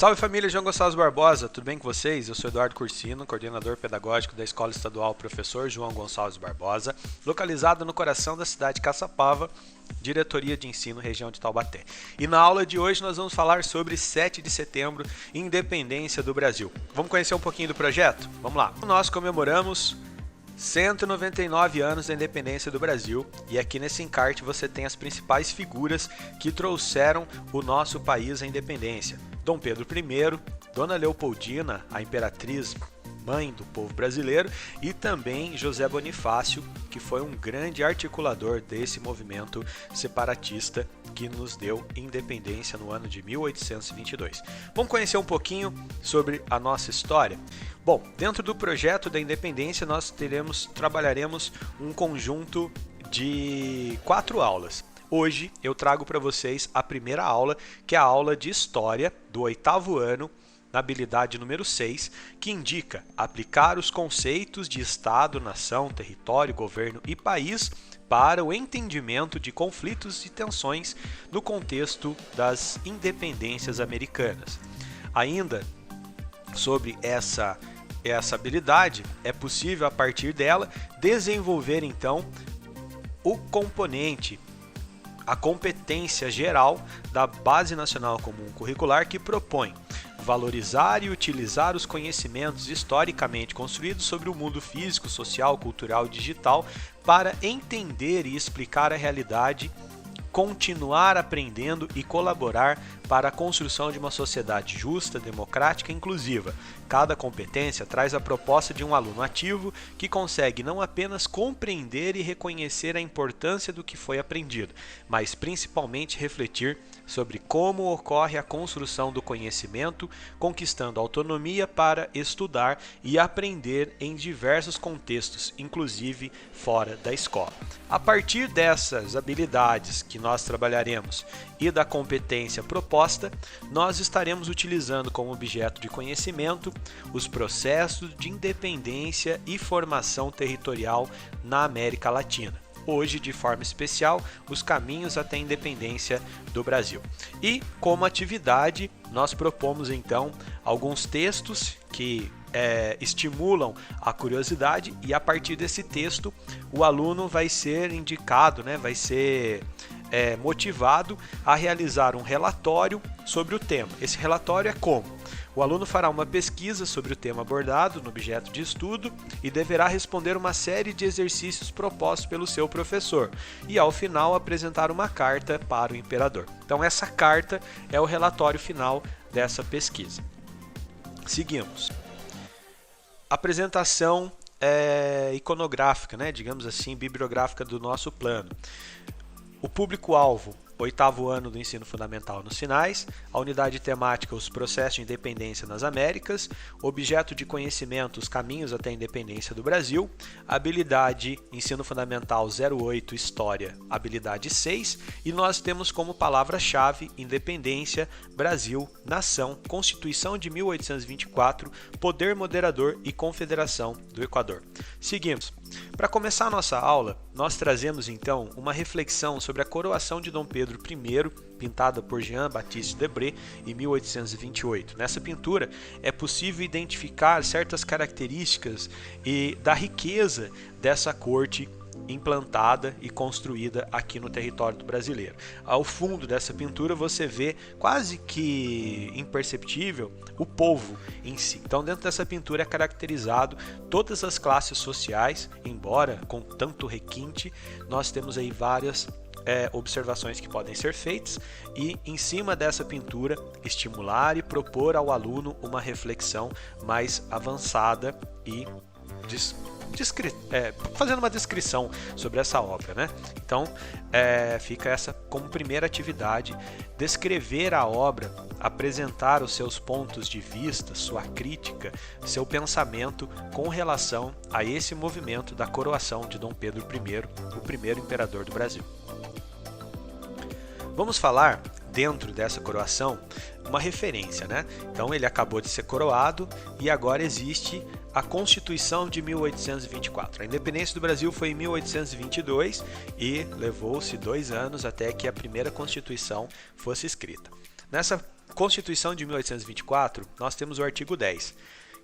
Salve família, João Gonçalves Barbosa, tudo bem com vocês? Eu sou Eduardo Cursino, coordenador pedagógico da Escola Estadual Professor João Gonçalves Barbosa, localizado no coração da cidade de Caçapava, Diretoria de Ensino, região de Taubaté. E na aula de hoje nós vamos falar sobre 7 de setembro, independência do Brasil. Vamos conhecer um pouquinho do projeto? Vamos lá. Nós comemoramos 199 anos da independência do Brasil e aqui nesse encarte você tem as principais figuras que trouxeram o nosso país à independência. Dom Pedro I, Dona Leopoldina, a imperatriz mãe do povo brasileiro, e também José Bonifácio, que foi um grande articulador desse movimento separatista que nos deu independência no ano de 1822. Vamos conhecer um pouquinho sobre a nossa história? Bom, dentro do projeto da independência nós trabalharemos um conjunto de 4 aulas. Hoje eu trago para vocês a primeira aula, que é a aula de História do 8º ano, na habilidade número 6, que indica aplicar os conceitos de Estado, nação, território, governo e país para o entendimento de conflitos e tensões no contexto das independências americanas. Ainda sobre essa habilidade, é possível a partir dela desenvolver então o componente, a competência geral da Base Nacional Comum Curricular, que propõe valorizar e utilizar os conhecimentos historicamente construídos sobre o mundo físico, social, cultural e digital para entender e explicar a realidade, continuar aprendendo e colaborar para a construção de uma sociedade justa, democrática e inclusiva. Cada competência traz a proposta de um aluno ativo que consegue não apenas compreender e reconhecer a importância do que foi aprendido, mas principalmente refletir sobre como ocorre a construção do conhecimento, conquistando autonomia para estudar e aprender em diversos contextos, inclusive fora da escola. A partir dessas habilidades que nós trabalharemos e da competência proposta, nós estaremos utilizando como objeto de conhecimento os processos de independência e formação territorial na América Latina. Hoje, de forma especial, os caminhos até a independência do Brasil. E, como atividade, nós propomos então alguns textos que estimulam a curiosidade, e a partir desse texto o aluno vai ser indicado, vai ser motivado a realizar um relatório sobre o tema. Esse relatório é como? O aluno fará uma pesquisa sobre o tema abordado no objeto de estudo e deverá responder uma série de exercícios propostos pelo seu professor e, ao final, apresentar uma carta para o imperador. Então, essa carta é o relatório final dessa pesquisa. Seguimos. Apresentação iconográfica, digamos assim, bibliográfica do nosso plano. O público-alvo, 8º ano do ensino fundamental nos sinais, a unidade temática, os processos de independência nas Américas, objeto de conhecimento, os caminhos até a independência do Brasil, habilidade ensino fundamental 08, história, habilidade 6, e nós temos como palavra-chave independência, Brasil, nação, Constituição de 1824, poder moderador e confederação do Equador. Seguimos. Para começar a nossa aula, nós trazemos então uma reflexão sobre a coroação de Dom Pedro I, pintada por Jean-Baptiste Debré em 1828. Nessa pintura é possível identificar certas características da riqueza dessa corte implantada e construída aqui no território brasileiro. Ao fundo dessa pintura você vê quase que imperceptível o povo em si. Então, dentro dessa pintura é caracterizado todas as classes sociais, embora com tanto requinte, nós temos aí várias observações que podem ser feitas e, em cima dessa pintura, estimular e propor ao aluno uma reflexão mais avançada e fazendo uma descrição sobre essa obra, Então, fica essa como primeira atividade, descrever a obra, apresentar os seus pontos de vista, sua crítica, seu pensamento com relação a esse movimento da coroação de Dom Pedro I, o primeiro imperador do Brasil. Vamos falar, dentro dessa coroação, uma referência, Então, ele acabou de ser coroado e agora existe a Constituição de 1824. A independência do Brasil foi em 1822 e levou-se 2 anos até que a primeira Constituição fosse escrita. Nessa Constituição de 1824, nós temos o artigo 10,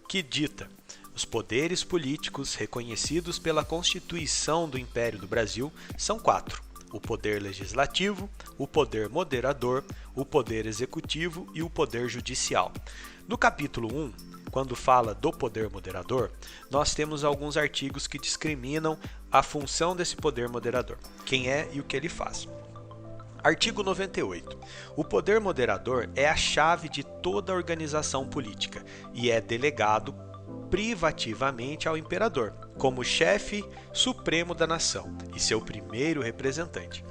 que dita: os poderes políticos reconhecidos pela Constituição do Império do Brasil são 4. O poder legislativo, o poder moderador, o poder executivo e o poder judicial. No capítulo 1, quando fala do poder moderador, nós temos alguns artigos que discriminam a função desse poder moderador, quem é e o que ele faz. Artigo 98. O poder moderador é a chave de toda a organização política e é delegado privativamente ao imperador, como chefe supremo da nação e seu primeiro representante,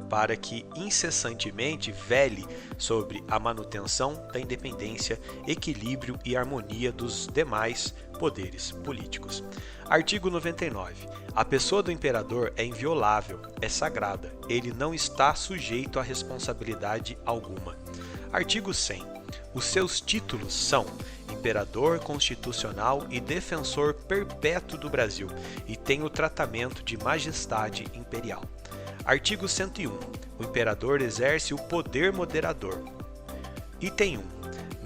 para que incessantemente vele sobre a manutenção da independência, equilíbrio e harmonia dos demais poderes políticos. Artigo 99. A pessoa do imperador é inviolável, é sagrada, ele não está sujeito a responsabilidade alguma. Artigo 100. Os seus títulos são Imperador Constitucional e Defensor Perpétuo do Brasil e tem o tratamento de Majestade Imperial. Artigo 101. O imperador exerce o poder moderador. Item 1.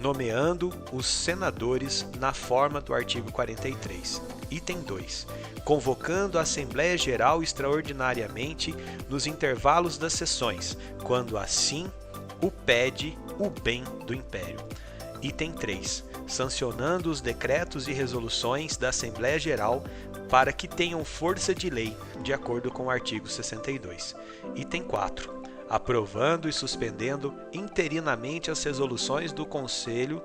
Nomeando os senadores na forma do artigo 43. Item 2. Convocando a Assembleia Geral extraordinariamente nos intervalos das sessões, quando assim o pede o bem do Império. Item 3. Sancionando os decretos e resoluções da Assembleia Geral para que tenham força de lei, de acordo com o artigo 62. Item 4. Aprovando e suspendendo interinamente as resoluções do Conselho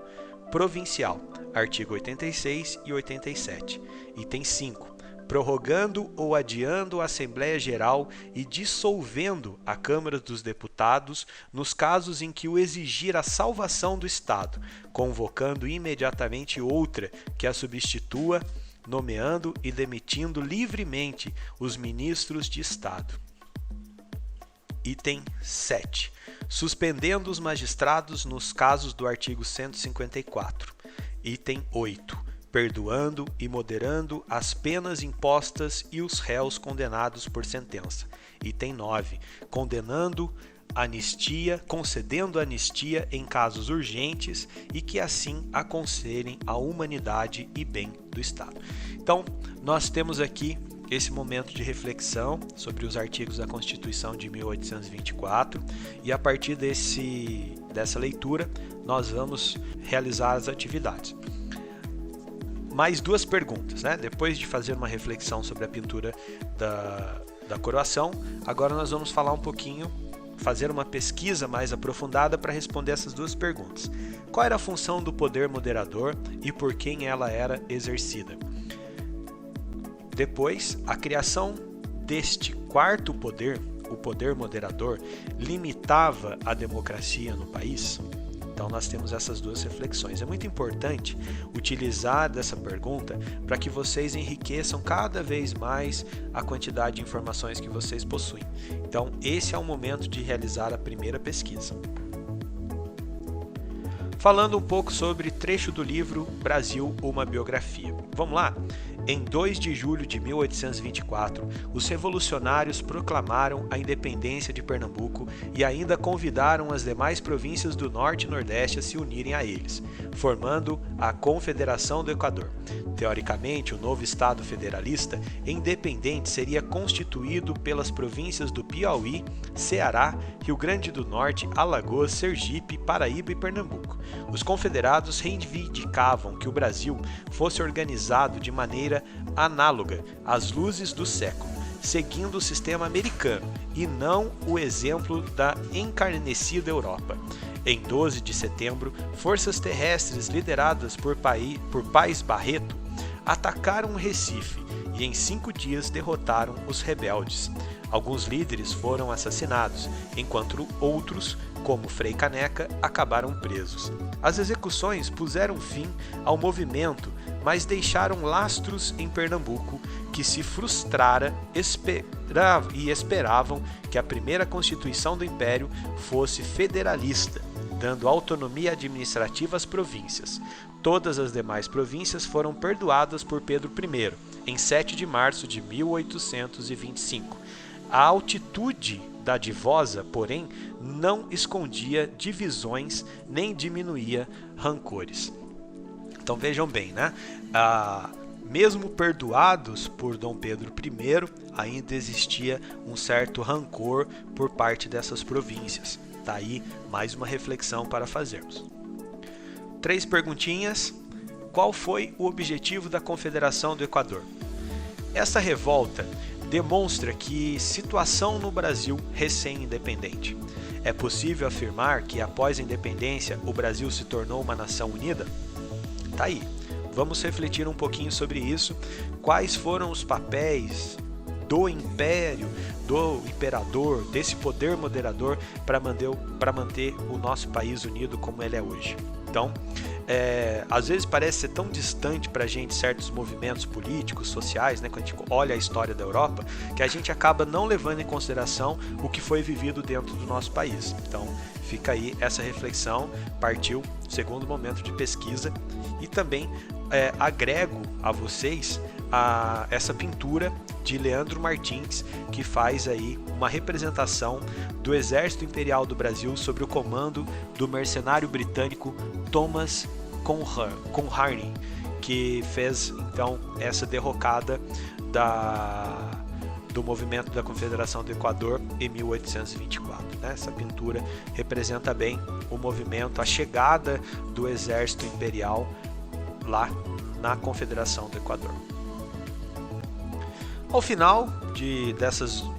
Provincial, artigo 86 e 87. Item 5. Prorrogando ou adiando a Assembleia Geral e dissolvendo a Câmara dos Deputados nos casos em que o exigir a salvação do Estado, convocando imediatamente outra que a substitua, nomeando e demitindo livremente os ministros de Estado. Item 7. Suspendendo os magistrados nos casos do artigo 154. Item 8. Perdoando e moderando as penas impostas e os réus condenados por sentença. Item 9. Concedendo anistia em casos urgentes e que assim aconselhem a humanidade e bem do Estado. Então, nós temos aqui esse momento de reflexão sobre os artigos da Constituição de 1824 e a partir dessa leitura nós vamos realizar as atividades. Mais duas perguntas, né? Depois de fazer uma reflexão sobre a pintura da coroação, agora nós vamos falar um pouquinho, fazer uma pesquisa mais aprofundada para responder essas duas perguntas. Qual era a função do poder moderador e por quem ela era exercida? Depois, a criação deste quarto poder, o poder moderador, limitava a democracia no país? Então nós temos essas duas reflexões. É muito importante utilizar dessa pergunta para que vocês enriqueçam cada vez mais a quantidade de informações que vocês possuem. Então esse é o momento de realizar a primeira pesquisa. Falando um pouco sobre trecho do livro Brasil, uma biografia. Vamos lá? Em 2 de julho de 1824, os revolucionários proclamaram a independência de Pernambuco e ainda convidaram as demais províncias do Norte e Nordeste a se unirem a eles, formando a Confederação do Equador. Teoricamente, o novo Estado federalista independente seria constituído pelas províncias do Piauí, Ceará, Rio Grande do Norte, Alagoas, Sergipe, Paraíba e Pernambuco. Os confederados reivindicavam que o Brasil fosse organizado de maneira análoga às luzes do século, seguindo o sistema americano e não o exemplo da encarnecida Europa. Em 12 de setembro, forças terrestres lideradas por Pais Barreto atacaram Recife e em 5 dias derrotaram os rebeldes. Alguns líderes foram assassinados, enquanto outros, como Frei Caneca, acabaram presos. As execuções puseram fim ao movimento, mas deixaram lastros em Pernambuco que se frustrara e esperavam que a primeira Constituição do Império fosse federalista, dando autonomia administrativa às províncias. Todas as demais províncias foram perdoadas por Pedro I, em 7 de março de 1825. A altitude dadivosa, porém, não escondia divisões nem diminuía rancores. Então vejam bem, né? Mesmo perdoados por Dom Pedro I, ainda existia um certo rancor por parte dessas províncias. Tá aí mais uma reflexão para fazermos. 3 perguntinhas. Qual foi o objetivo da Confederação do Equador? Essa revolta demonstra que situação no Brasil recém-independente. É possível afirmar que após a independência o Brasil se tornou uma nação unida? Tá aí. Vamos refletir um pouquinho sobre isso. Quais foram os papéis do império, do imperador, desse poder moderador para manter o nosso país unido como ele é hoje? Então, às vezes parece ser tão distante para a gente certos movimentos políticos, sociais, né, quando a gente olha a história da Europa, que a gente acaba não levando em consideração o que foi vivido dentro do nosso país. Então, fica aí essa reflexão, partiu o segundo momento de pesquisa e também agrego a vocês essa pintura de Leandro Martins, que faz aí uma representação do Exército Imperial do Brasil sob o comando do mercenário britânico Thomas Conharney, que fez então essa derrocada do movimento da Confederação do Equador em 1824. Né? Essa pintura representa bem o movimento, a chegada do Exército Imperial lá na Confederação do Equador. Ao final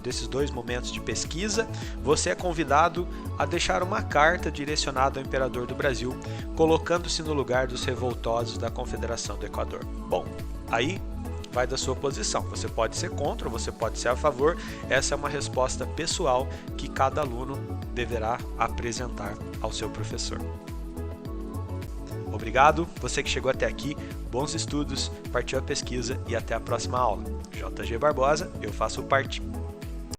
desses 2 momentos de pesquisa, você é convidado a deixar uma carta direcionada ao Imperador do Brasil, colocando-se no lugar dos revoltosos da Confederação do Equador. Bom, aí vai da sua posição. Você pode ser contra, você pode ser a favor. Essa é uma resposta pessoal que cada aluno deverá apresentar ao seu professor. Obrigado, você que chegou até aqui, bons estudos, partiu a pesquisa e até a próxima aula. JG Barbosa, eu faço parte.